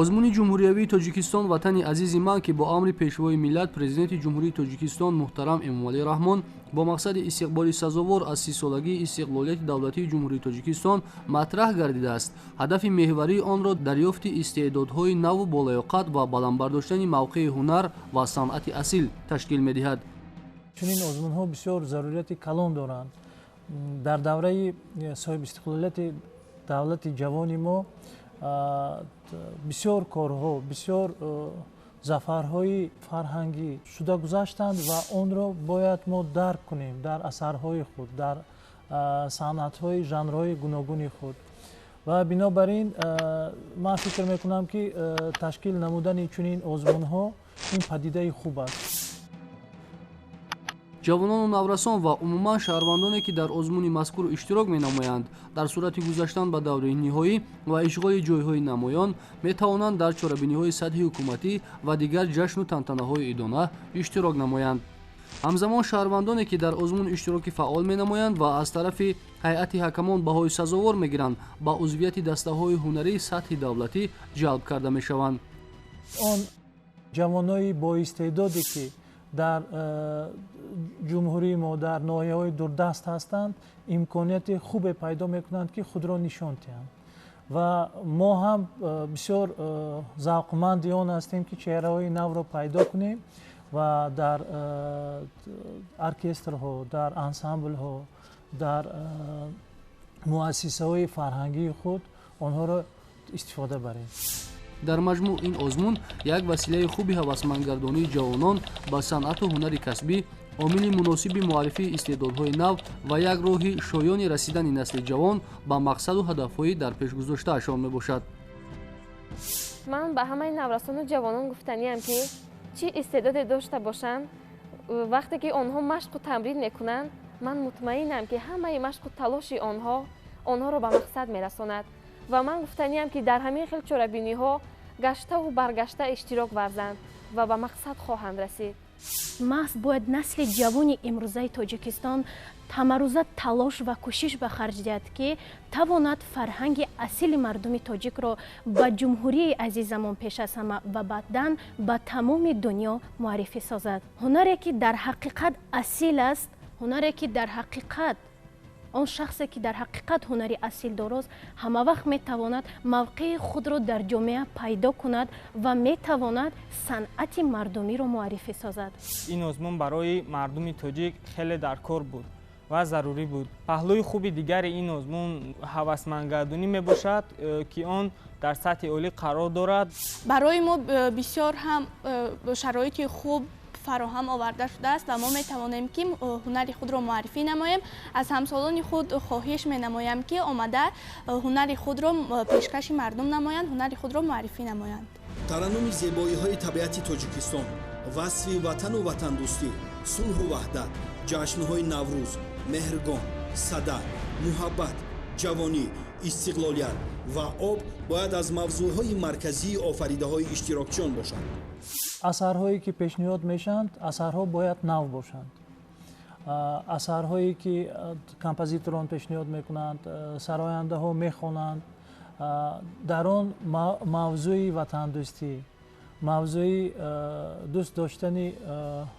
озмуни ҷумҳуриявии тоҷикистон ватани азизи ман ки бо амри пешвои миллат президенти ҷумҳурии тоҷикистон муҳтарам эмомалӣ раҳмон бо мақсади истиқболи сазовор аз 30-солагии истиқлолияти давлатии ҷумҳурии тоҷикистон матраҳ гардидааст, ҳадафи меҳварии онро дарёфти истеъдодҳои наву болоёқат ва баландбардоштани мавқеи ҳунар ва санъати асил ташкил медиҳад. чунин озмунҳо бисёр зарурияти калон доранд. дар давраи соҳибистиқлолияти давлати ҷавони мо бисёр корҳо, бисёр зафарҳои фарҳангӣ шуда гузаштанд ва онро бояд мо дарк кунем дар асарҳои худ, дар санъатҳои жанрҳои гуногуни худ. ва бинобар ин ман фикр мекунам ки ташкил намудани чунин озмунҳо ин падидаи хуб аст. ҷавонону наврасон ва умуман шаҳрвандоне ки дар озмуни мазкур иштирок менамоянд дар сурати гузаштан ба давраи ниҳоӣ ва ишғоли ҷойҳои намоён метавонанд дар чорабиниҳои сатҳи ҳукуматӣ ва дигар ҷашну тантанаҳои идона иштирок намоянд. ҳамзамон шаҳрвандоне ки дар озмун иштироки фаъол менамоянд ва аз тарафи ҳайати ҳакамон баҳои сазовор мегиранд ба узвияти дастаҳои ҳунарии сатҳи давлатӣ ҷалб карда мешаванд. он ҷавонои боистеъдоде ки дар ҷумҳурии мо дар ноҳияҳои дурдаст ҳастанд имконияти хубе пайдо мекунанд ки худро нишон диҳанд ва мо ҳам бисёр завқманди он ҳастем ки чеҳраҳои навро пайдо кунем ва дар оркестрҳо, дар ансамблҳо, дар муассисаҳои фарҳангии худ онҳоро истифода барем. дар маҷмӯъ ин озмун як василаи хуби ҳавасмандгардонии ҷавонон ба санъату ҳунари касбӣ, омили муносиби муаррифии истеъдодҳои нав ва як роҳи шоёни расидани насли ҷавон ба мақсаду ҳадафҳои дар пеш гузоштаашон мебошад. ман ба ҳамаи наврасону ҷавонон гуфтаниям ки чӣ истеъдоде дошта бошанд, вақте ки онҳо машқу тамрин мекунанд, ман мутмаинам ки ҳамаи машқу талоши онҳоро ба мақсад мерасонад ва ман гуфтаниям ки дар ҳамин хел чорабиниҳо гаштаву баргашта иштирок варзанд ва ба мақсад хоҳанд расид. маҳз бояд насли ҷавони имрӯзаи тоҷикистон ҳамарӯза талош ва кӯшиш ба харҷ диҳад ки тавонад фарҳанги асили мардуми тоҷикро ба ҷумҳурии азизамон пеш аз ҳама ва баъдан ба тамоми дунё муаррифӣ созад. ҳунаре ки дар ҳақиқат асил аст, ҳунаре ки дар ҳақиқат он шахсе ки дар ҳақиқат ҳунари асил дорост ҳамавақт метавонад мавқеи худро дар ҷомеа пайдо кунад ва метавонад санъати мардумиро муаррифӣ созад. ин озмун барои мардуми тоҷик хеле дар кор буд ва зарурӣ буд. паҳлӯи хуби дигари ин озмун ҳавасмандгардонӣ мебошад ки он дар сатҳи олӣ қарор дорад. барои мо бисёр ҳам шароити хуб фароҳам оварда шудааст ва мо метавонем ки ҳунари худро муаррифӣ намоем. аз ҳамсолони худ хоҳиш менамоям ки омада ҳунари худро пешкаши мардум намоянд, ҳунари худро муаррифӣ намоянд. тараннуми зебоиҳои табиати тоҷикистон, васфи ватану ватандӯстӣ, сулҳу ваҳдат, ҷашнҳои наврӯз, меҳргон, сада, муҳаббат, ҷавонӣ, истиқлолият ва об бояд аз мавзӯъҳои марказии офаридаҳои иштирокчиён бошанд. асарҳое ки пешниҳод мешаванд, асарҳо бояд нав бошанд. асарҳое ки композиторон пешниҳод мекунанд, сарояндаҳо мехонанд, дар он мавзӯи ватандӯстӣ, мавзӯи дӯст доштани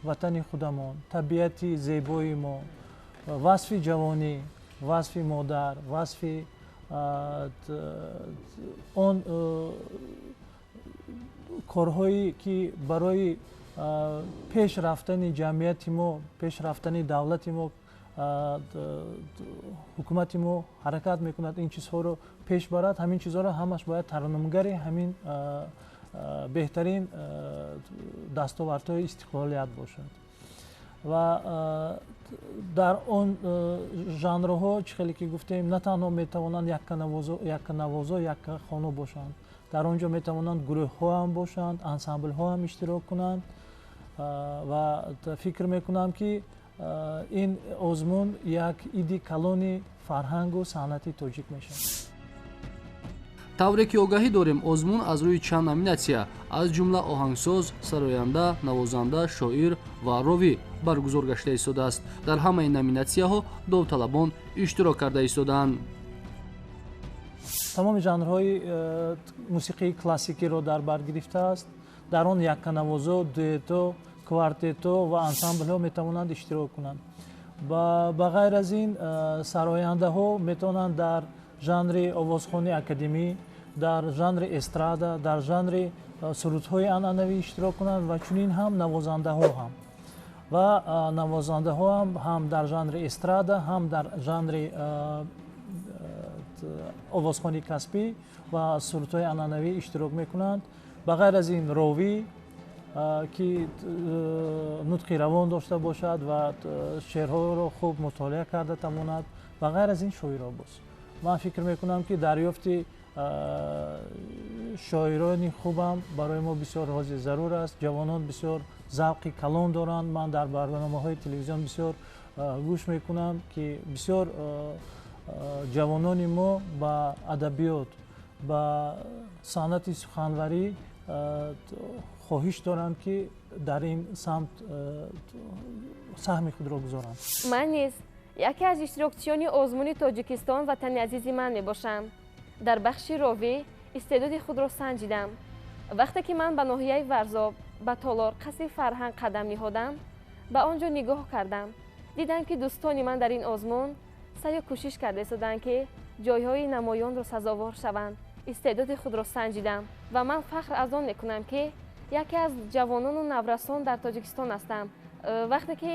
ватани худамон, табиати зебои мо, васфи ҷавонӣ, васфи модар, васфи он корҳое ки барои пеш рафтани ҷамъияти мо, пеш рафтани давлати мо, ҳукумати мо ҳаракат мекунад, ин чизҳоро пеш барад, ҳамин чизҳоро ҳамаш бояд тараннумгари ҳамин беҳтарин дастовардҳои истиқлолият бошад. ва дар он жанрҳо чӣ хеле ки гуфтем, на танҳо метавонанд якканавозо, яккахоно бошанд. дар он ҷо метавонанд гурӯҳҳо ҳам бошанд, ансамблҳо ҳам иштирок кунанд ва фикр мекунам ки ин озмун як иди калони фарҳангу санъати тоҷик мешавад. тавре ки огаҳӣ дорем, озмун аз рӯи чанд номинатсия аз ҷумла оҳангсоз, сароянда, навозанда, шоир ва ровӣ баргузор гашта истодааст. дар ҳамаи номинатсияҳо довталабон иштирок карда истодаанд. тамоми жанрҳои мусиқии классикиро дар бар гирифтааст. дар он якканавозо, дуэто, квартето ва ансамблҳо метавонанд иштирок кунанд. ба ғайр аз ин сарояндаҳо метавонанд дар жанри овозхони академӣ, дар жанри эстрада, дар жанри сурудҳои анъанавӣ иштирок кунанд ва чунин ҳам навозандаҳо ҳам дар жанри эстрада, ҳам дар жанри овозхони касбӣ ва сурудҳои анъанавӣ иштирок мекунанд. ба ғайр аз ин ровӣ ки нутқи равон дошта бошад ва шеърҳоро хуб мутолиа карда тавонад. ба ғайр аз ин шоиро боз ман фикр мекунам ки дарёфти шоирони хубам барои мо бисёр ҳози зарур аст. ҷавонон бисёр завқи калон доранд. ман дар барномаҳои телевизион бисёр гӯш мекунам ки бисёр ҷавонони мо ба адабиёт, ба санъати суханварӣ хоҳиш доранд ки дар ин самт саҳми худро гузоранд. ман низ яке аз иштирокчиёни озмуни тоҷикистон ватани азизи ман мебошам. дар бахши ровӣ истеъдоди худро санҷидам. вақте ки ман ба ноҳияи варзоб ба толор қасри фарҳанг қадам ниҳодам, ба он ҷо нигоҳ кардам. дидам ки дӯстони ман дар ин озмун саё кӯшиш карда истоданд ки ҷойҳои намоёнро сазовор шаванд. истеъдоди худро санҷидам ва ман фахр аз он мекунам ки яке аз ҷавонону наврасон дар тоҷикистон ҳастам. вақте ки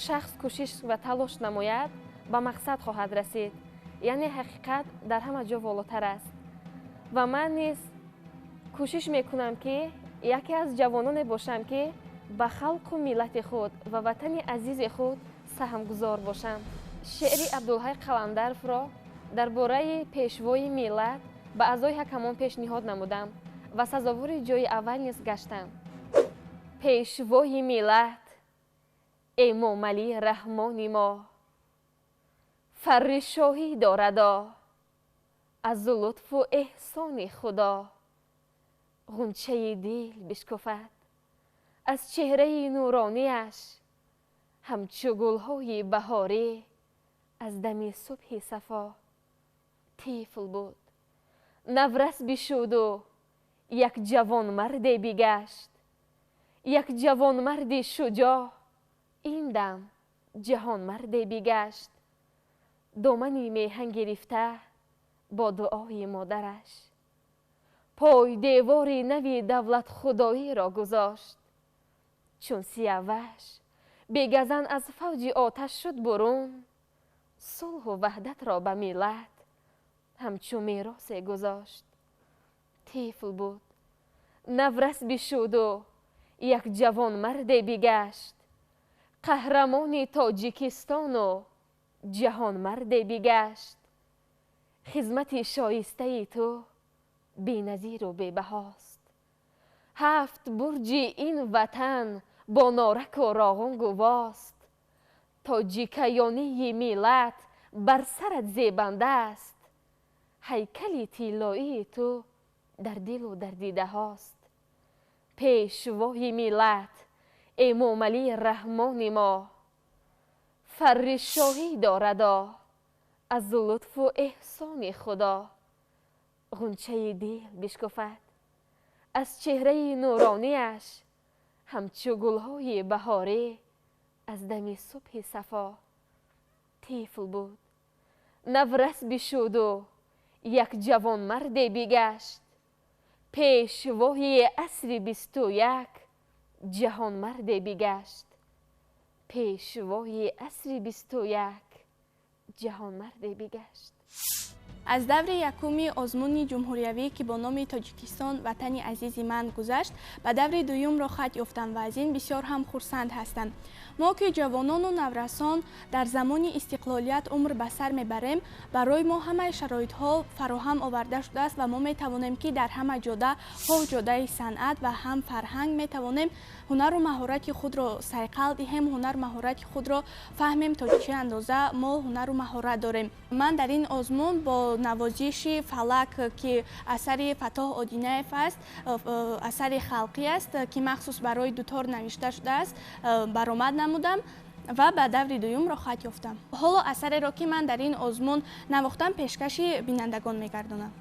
шахс кӯшиш ва талош намояд, ба мақсад хоҳад расид. яъне ҳақиқат дар ҳама ҷо волотар аст. ва ман низ кӯшиш мекунам ки яке аз ҷавононе бошам ки ба халқу миллати худ ва ватани азизи худ саҳмгузор бошам. шеъри абдулҳай қаландаровро дар бораи пешвои миллат ба аъзои ҳакамон пешниҳод намудам ва сазовори ҷойи аввал низ гаштам. пешвои миллат эмомалӣ раҳмони мо, фарри шоҳӣ дорадо аз лутфу эҳсони худо. ғунчаи дил бишкуфад аз чеҳраи нуронияш, ҳамчу гулҳои баҳорӣ аз дами субҳи сафо. тифл буд, наврас бишуду, як ҷавонмарде бигашт. як ҷавонмарди шуҷоъ ин дам ҷаҳонмарде бигашт. домани меҳан гирифта бо дуои модараш, пой девори нави давлатхудоиро гузошт. чун сияваш бегазан аз фавҷи оташ шуд бурун, сулҳу ваҳдатро ба миллат ҳамчун меросе гузошт. тифл буд, наврас бишуду, як ҷавонмарде бигашт. қаҳрамони тоҷикистону ҷаҳонмарде бигашт. хизмати шоистаи ту беназиру бебаҳост. ҳафт бурҷи ин ватан бо нораку роғон гувост. тоҷикаёнии миллат бар сарат зебанда аст. ҳайкали тиллоии ту дар дилу дар дидаҳост. пешвои миллат эмомалӣ раҳмони мо, фарри шоҳӣ дорадо аз лутфу эҳсони худо. ғунчаи дил бишкуфад аз чеҳраи нуронияш, ҳамчу гулҳои баҳорӣ аз дами субҳи сафо. тифл буд, наврас бишуду, як ҷавонмарде бигашт. пешвои асри бисту як ҷаҳонмарде бигашт. пешвои асри бисту як ҷаҳонмарде бигашт. аз даври якуми озмуни ҷумҳуриявӣ ки бо номи тоҷикистон ватани азизи ман гузашт, ба даври дуюмро хат ёфтам ва аз ин бисёр ҳам хурсанд ҳастам. мо ки ҷавонону наврасон дар замони истиқлолият умр ба сар мебарем, барои мо ҳамаи шароитҳо фароҳам оварда шудааст ва мо метавонем ки дар ҳама ҷода, хоҳ ҷодаи санъат ва ҳам фарҳанг, метавонем ҳунару маҳорати худро сайқал диҳем, ҳунар маҳорати худро фаҳмем то чӣ андоза мо ҳунару маҳорат дорем. ман дар ин озмун бо навозиши фалак ки асари Фатоҳ Одинаев аст, асари халқӣ аст ки махсус барои дутор навишта шудааст, баромад намудам ва ба даври дуюмро хат ёфтам. ҳоло асареро ки ман дар ин озмун навохтам пешкаши бинандагон мегардонам.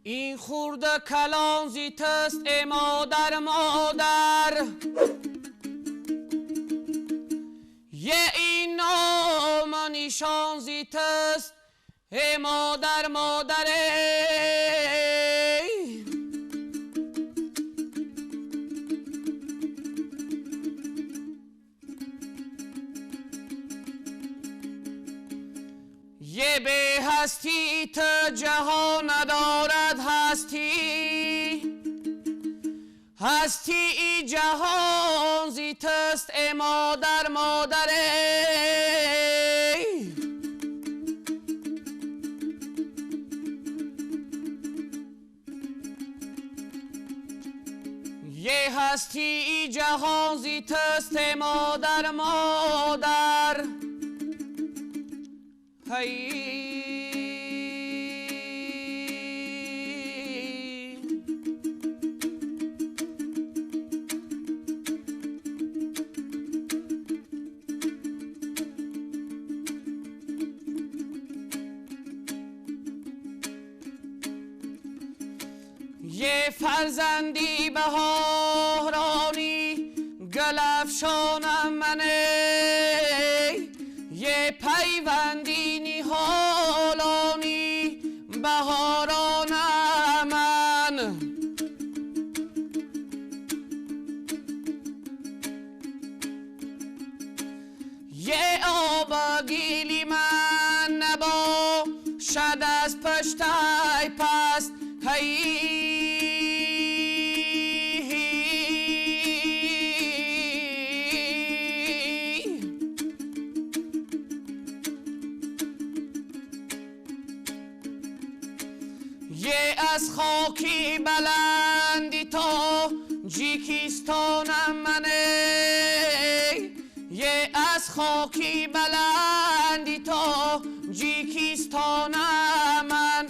این خورده کلان زیتست ای مادر مادر یه این نام نشان زیتست ای مادر مادر یه به هستی تا جهان ندارد هستی هستی ای جهان زیتست ای مادر مادر یه هستی ای جهان زیتست ای مادر مادر یه فرزندی بهارانی گل افشانم منه یه پیوندی نهالانی بهارانم من یه آب گیلی من نبا شد از پشتای پست یه از خاکی بلندی تا جیکیستانم منه یه از خاکی بلندی تا جیکیستانم من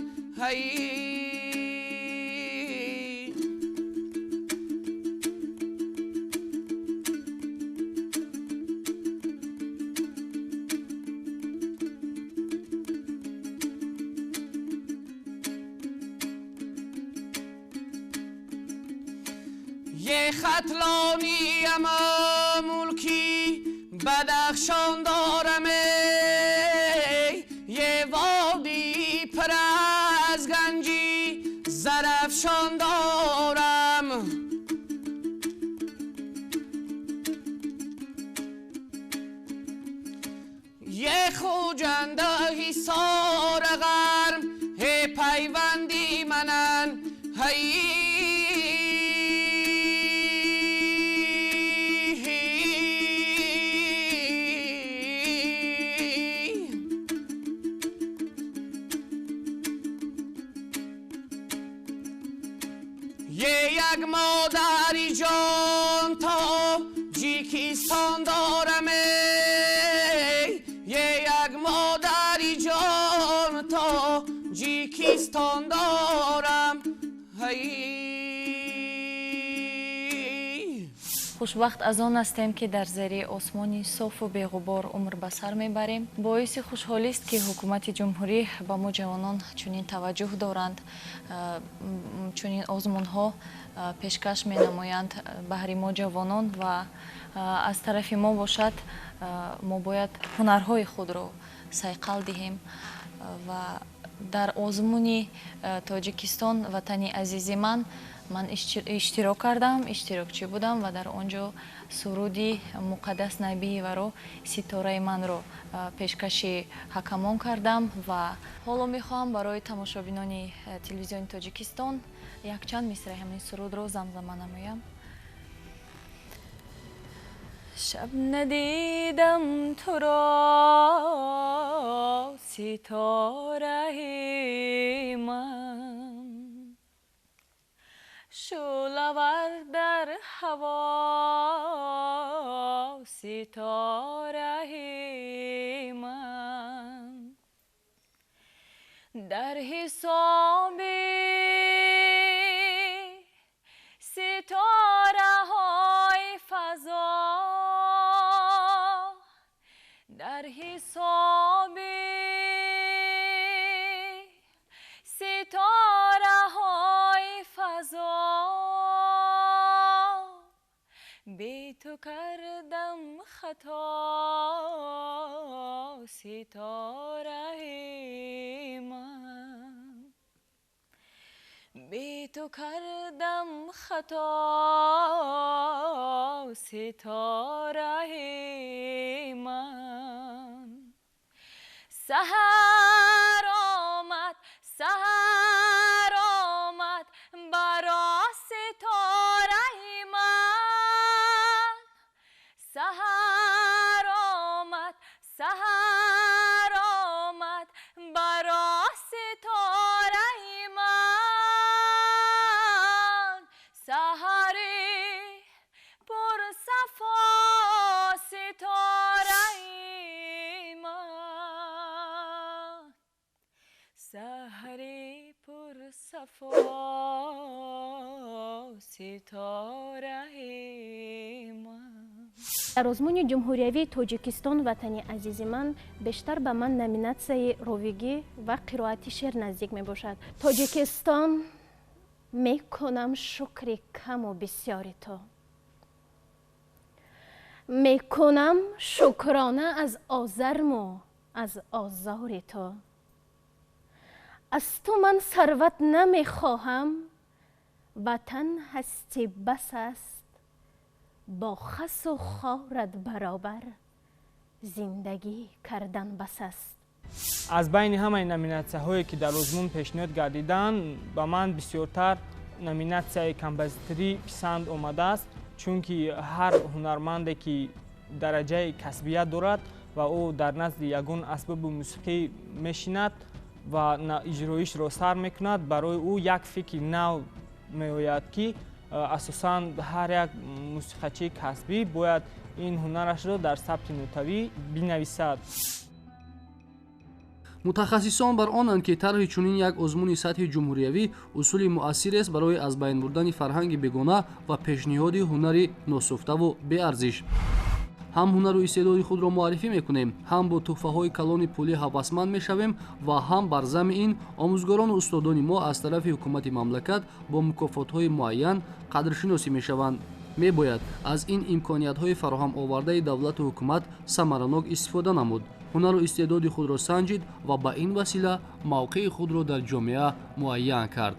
یه خطلانی اما ملکی بدخشان دارم یه وادی پر از گنجی زرافشان دارم یه خوجنده حصار غرم هی پیوندی منن یک مادری جان تا جیکیستان دارم یک مادری جان تا جیکیستان دارم خوشبخت از آن هستیم که در زیر آسمانی صاف و بی‌غبار عمر به سر میبریم. باعث خوشحالی است که حکومت جمهوری به ما جوانان چنین توجه دارند، چنین آزمون ها پیشکش می نمایند بهر ما جوانان و از طرف ما باشد ما باید هنرهای خود را صیقل دهیم و дар озмуни тоҷикистон ватани азизи ман иштирок кардам, иштирокчӣ будам ва дар он ҷо суруди муқаддас набии варо ситораи манро пешкаши ҳакамон кардам ва ҳоло мехоҳам барои тамошобинони телевизиони тоҷикистон якчанд мисраи ҳамин сурудро замзама намоям. شب ندیدم تو را ستاره من شعله‌ور در هوا ستاره من در حساب ستاره های فضا در حساب ستاره های فضا بی تو کردم خطا ستاره من بی تو کردم خطا ستاره من سحر آمد برا ستاره من سحر آمد برا ستاره من سحری پر صفا ستاره من سحری پر صفا ستاره من. дар озмуни ҷумҳуриявии тоҷикистон ватани азизи ман бештар ба ман номинатсияи ровигӣ ва қироати шеър наздик мебошад. тоҷикистон мекунам шукри каму бисёри то мекунам шукрона аз озарму аз озори то аз ту ман сарват намехоҳам ватан ҳасти бас аст бо хасу хорат баробар зиндагӣ кардан бас аст. аз байни ҳамаи номинатсияҳое ки дар озмун пешниҳод гардиданд ба ман бисёртар номинатсияи композиторӣ писанд омадааст, чунки ҳар ҳунарманде ки дараҷаи касбият дорад ва ӯ дар назди ягон асбоби мусиқӣ мешинад ва иҷроишро сар мекунад, барои ӯ як фикри нав меояд ки асосан ҳар як мусиқачии касбӣ бояд ин ҳунарашро дар сабти нотавӣ бинависад. мутахассисон бар онанд ки тарҳи чунин як озмуни сатҳи ҷумҳуриявӣ усули муассирест барои аз байн бурдани фарҳанги бегона ва пешниҳоди ҳунари носуфтаву беарзиш. ҳам ҳунару истеъдоди худро муаррифӣ мекунем, ҳам бо тӯҳфаҳои калони пулӣ ҳавасманд мешавем ва ҳам бар замми ин омӯзгорону устодони мо аз тарафи ҳукумати мамлакат бо мукофотҳои муайян қадршиносӣ мешаванд. мебояд аз ин имкониятҳои фароҳамовардаи давлату ҳукумат самаранок истифода намуд, ҳунару истеъдоди худро санҷид ва ба ин васила мавқеи худро дар ҷомеа муайян кард.